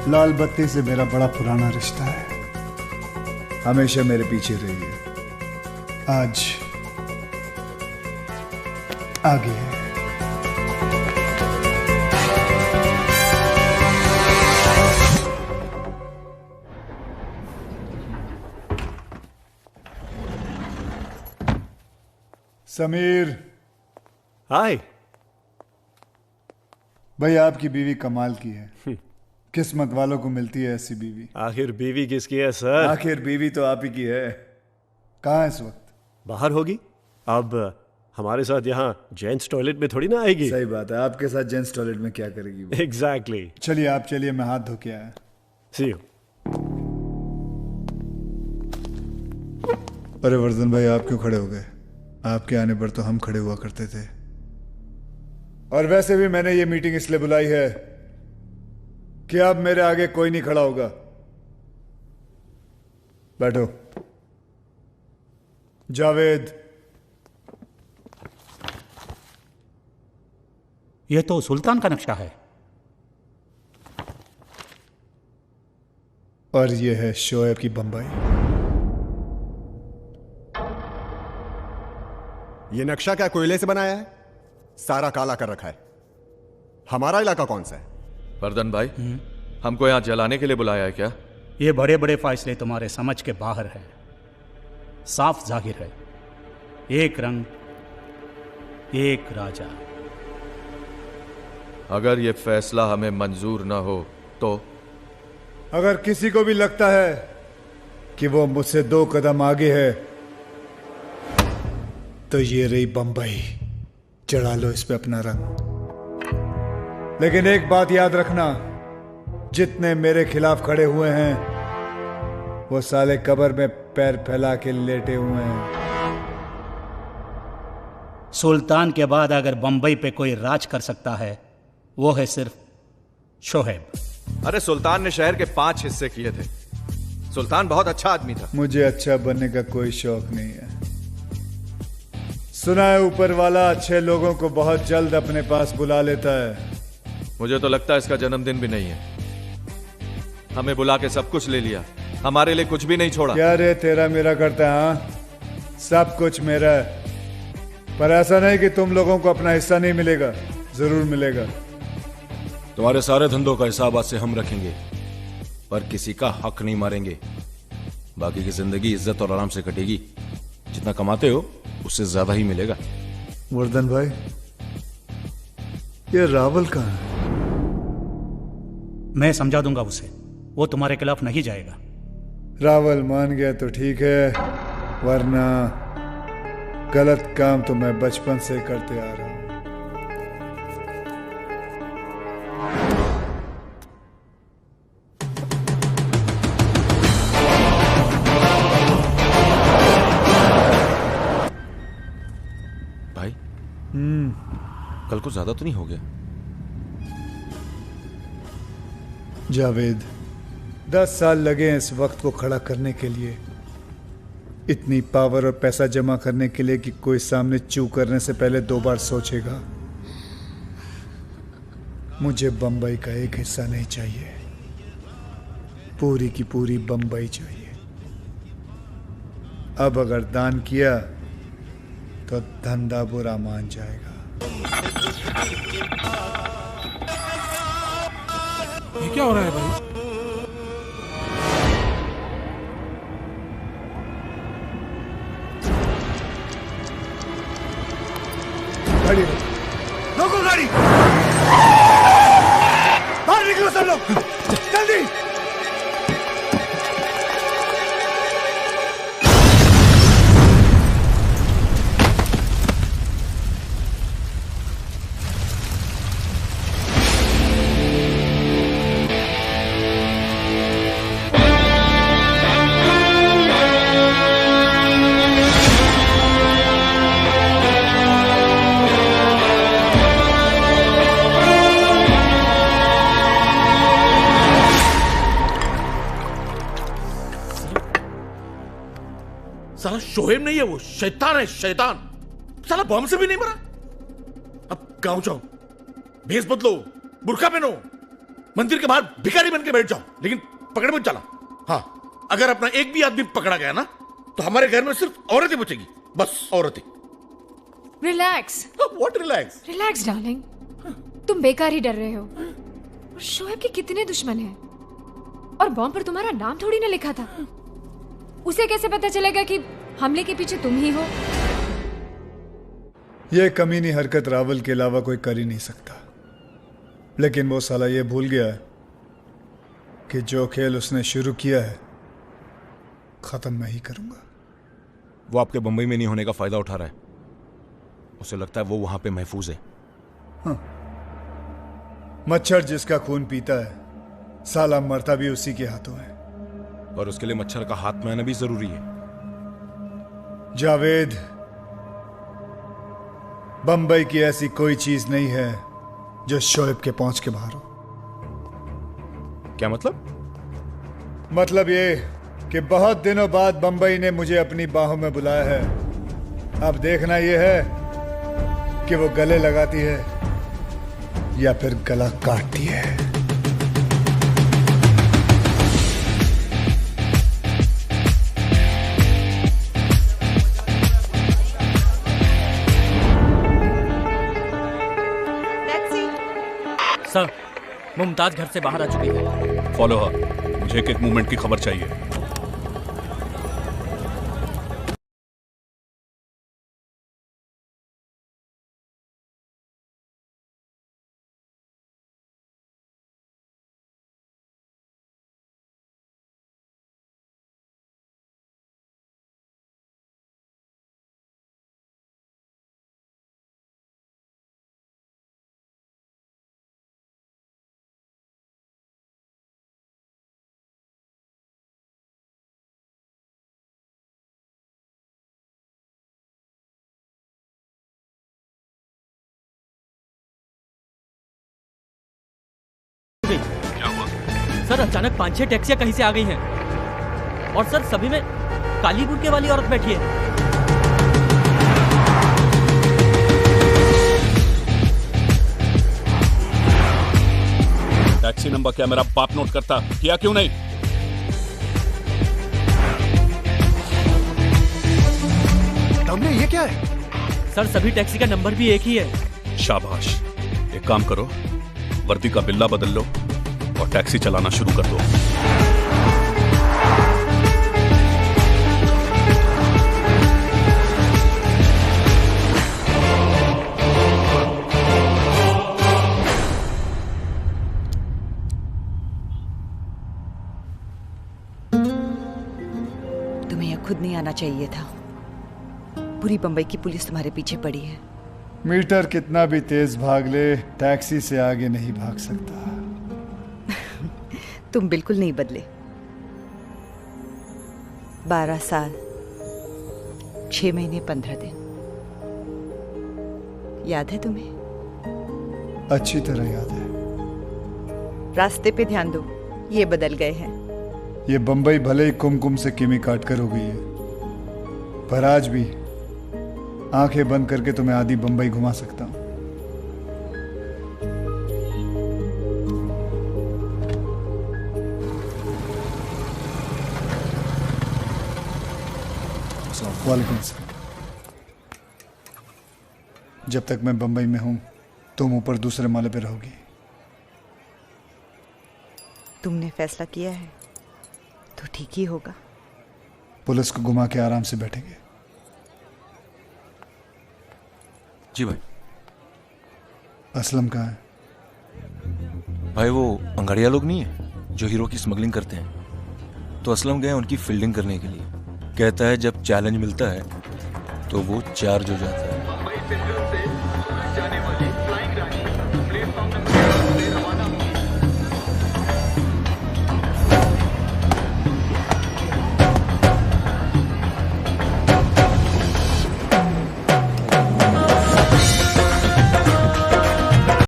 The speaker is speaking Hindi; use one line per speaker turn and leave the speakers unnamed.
लाल बत्ती से मेरा बड़ा पुराना रिश्ता है, हमेशा मेरे पीछे रही है। आज आगे है। समीर।
हाय।
भाई आपकी बीवी कमाल की है। किस्मत वालों को मिलती है ऐसी बीवी।
आखिर बीवी किसकी है सर?
आखिर बीवी तो आप ही की है। कहाँ है इस वक्त?
बाहर होगी। अब हमारे साथ यहाँ जेंट्स टॉयलेट में थोड़ी ना आएगी।
सही बात है, आपके साथ जेंट्स टॉयलेट में क्या करेगी वो?
एग्जैक्टली।
चलिए आप चलिए, मैं हाथ धो के आया।
सी यू।
अरे वर्धन भाई, आप क्यों खड़े हो गए? आपके आने पर तो हम खड़े हुआ करते थे। और वैसे भी मैंने ये मीटिंग इसलिए बुलाई है कि अब मेरे आगे कोई नहीं खड़ा होगा। बैठो। जावेद।
यह तो सुल्तान का नक्शा है।
और ये है शोएब की बंबई।
ये नक्शा क्या कोयले से बनाया है? सारा काला कर रखा है। हमारा इलाका कौन सा है?
वर्धन भाई, हमको यहां जलाने के लिए बुलाया है क्या?
ये बड़े बड़े फैसले तुम्हारे समझ के बाहर है। साफ जाहिर है, एक रंग, एक राजा।
अगर ये फैसला हमें मंजूर ना हो तो?
अगर किसी को भी लगता है कि वो मुझसे 2 कदम आगे है, तो ये रही बंबई, चढ़ा लो इस पे अपना रंग। लेकिन एक बात याद रखना, जितने मेरे खिलाफ खड़े हुए हैं वो साले कब्र में पैर फैला के लेटे हुए हैं।
सुल्तान के बाद अगर बंबई पे कोई राज कर सकता है वो है सिर्फ शोएब।
अरे सुल्तान ने शहर के 5 हिस्से किए थे। सुल्तान बहुत अच्छा आदमी था।
मुझे अच्छा बनने का कोई शौक नहीं है। सुना है ऊपर वाला अच्छे लोगों को बहुत जल्द अपने पास बुला लेता है।
मुझे तो लगता है इसका जन्मदिन भी नहीं है। हमें बुला के सब कुछ ले लिया, हमारे लिए कुछ भी नहीं छोड़ा।
क्या रे, तेरा मेरा करता है? हाँ, सब कुछ मेरा है। पर ऐसा नहीं कि तुम लोगों को अपना हिस्सा नहीं मिलेगा, जरूर मिलेगा।
तुम्हारे सारे धंधों का हिसाब आज से हम रखेंगे, पर किसी का हक नहीं मारेंगे। बाकी की जिंदगी इज्जत और आराम से कटेगी। जितना कमाते हो उससे ज्यादा ही मिलेगा।
वर्धन भाई, ये रावल कहाँ है?
मैं समझा दूंगा उसे, वो तुम्हारे खिलाफ नहीं जाएगा।
रावल मान गया तो ठीक है, वरना गलत काम तो मैं बचपन से करते आ रहा हूं।
भाई, कल को ज्यादा तो नहीं हो गया?
जावेद, 10 साल लगे हैं इस वक्त को खड़ा करने के लिए। इतनी पावर और पैसा जमा करने के लिए कि कोई सामने चू करने से पहले 2 बार सोचेगा। मुझे बंबई का एक हिस्सा नहीं चाहिए, पूरी की पूरी बंबई चाहिए। अब अगर दान किया तो धंधा बुरा मान जाएगा।
ये क्या हो रहा है भाई?
गाड़ी रोको, गाड़ी बाहर निकलो सब लोग, जल्दी।
साला शोएब नहीं है, वो शैतान है, शैतान। साला बम से भी नहीं मरा। अब गांव जाओ, भेस बदलो, बुर्का पहनो, मंदिर के बाहर भिखारी बन के बैठ जाओ, लेकिन पकड़ मत चला। हाँ, अगर अपना एक भी आदमी पकड़ा गया ना तो हमारे घर में सिर्फ औरतें बचेगी, बस औरतें।
Relax.
What relax?
Relax darling, तुम बेकार ही डर रहे हो। और शोएब के कितने दुश्मन हैं, और बॉम्ब पर तुम्हारा नाम थोड़ी ना लिखा था। उसे कैसे पता चलेगा कि हमले के पीछे तुम ही हो?
यह कमीनी हरकत रावल के अलावा कोई कर ही नहीं सकता, लेकिन वो साला ये भूल गया है कि जो खेल उसने शुरू किया है खत्म मैं ही करूंगा।
वो आपके बंबई में नहीं होने का फायदा उठा रहा है। उसे लगता है वो वहां पे महफूज है।
हाँ। मच्छर जिसका खून पीता है साला मरता भी उसी के हाथों है।
और उसके लिए मच्छर का हाथ में आना भी जरूरी है।
जावेद, बंबई की ऐसी कोई चीज नहीं है जो शोएब के पहुंच के बाहर हो।
क्या मतलब?
मतलब ये कि बहुत दिनों बाद बंबई ने मुझे अपनी बाहों में बुलाया है। अब देखना यह है कि वो गले लगाती है या फिर गला काटती है।
सर, मुमताज घर से बाहर आ चुकी है।
फॉलो हर, मुझे एक मूवमेंट की खबर चाहिए।
क्या हुआ? सर, अचानक 5-6 टैक्सियां कहीं से आ गई हैं और सर सभी में काली बुर्के वाली औरत बैठी है।
टैक्सी नंबर क्या मेरा बाप नोट करता? किया क्यों नहीं?
तुमने ये क्या है?
सर, सभी टैक्सी का नंबर भी एक ही है।
शाबाश। एक काम करो, वर्दी का बिल्ला बदल लो और टैक्सी चलाना शुरू कर दो।
तुम्हें यह खुद नहीं आना चाहिए था। पूरी बंबई की पुलिस तुम्हारे पीछे पड़ी है।
मीटर कितना भी तेज भाग ले, टैक्सी से आगे नहीं भाग सकता।
तुम बिल्कुल नहीं बदले। 12 साल 6 महीने 15 दिन, याद है तुम्हें?
अच्छी तरह याद है।
रास्ते पे ध्यान दो, ये बदल गए हैं।
ये बंबई भले ही कुमकुम से किमी काट कर हो गई है, पर आज भी आंखें बंद करके तुम्हें आधी बंबई घुमा सकता हूं। वालेकुम सलाम। जब तक मैं बंबई में हूं तुम ऊपर दूसरे माले पे रहोगी।
तुमने फैसला किया है तो ठीक ही होगा।
पुलिस को घुमा के आराम से बैठेंगे।
जी भाई।
असलम कहाँ है?
भाई वो अंगाड़िया लोग नहीं है जो हीरो की स्मगलिंग करते हैं, तो असलम गए उनकी फील्डिंग करने के लिए। कहता है जब चैलेंज मिलता है तो वो चार्ज हो जाता है।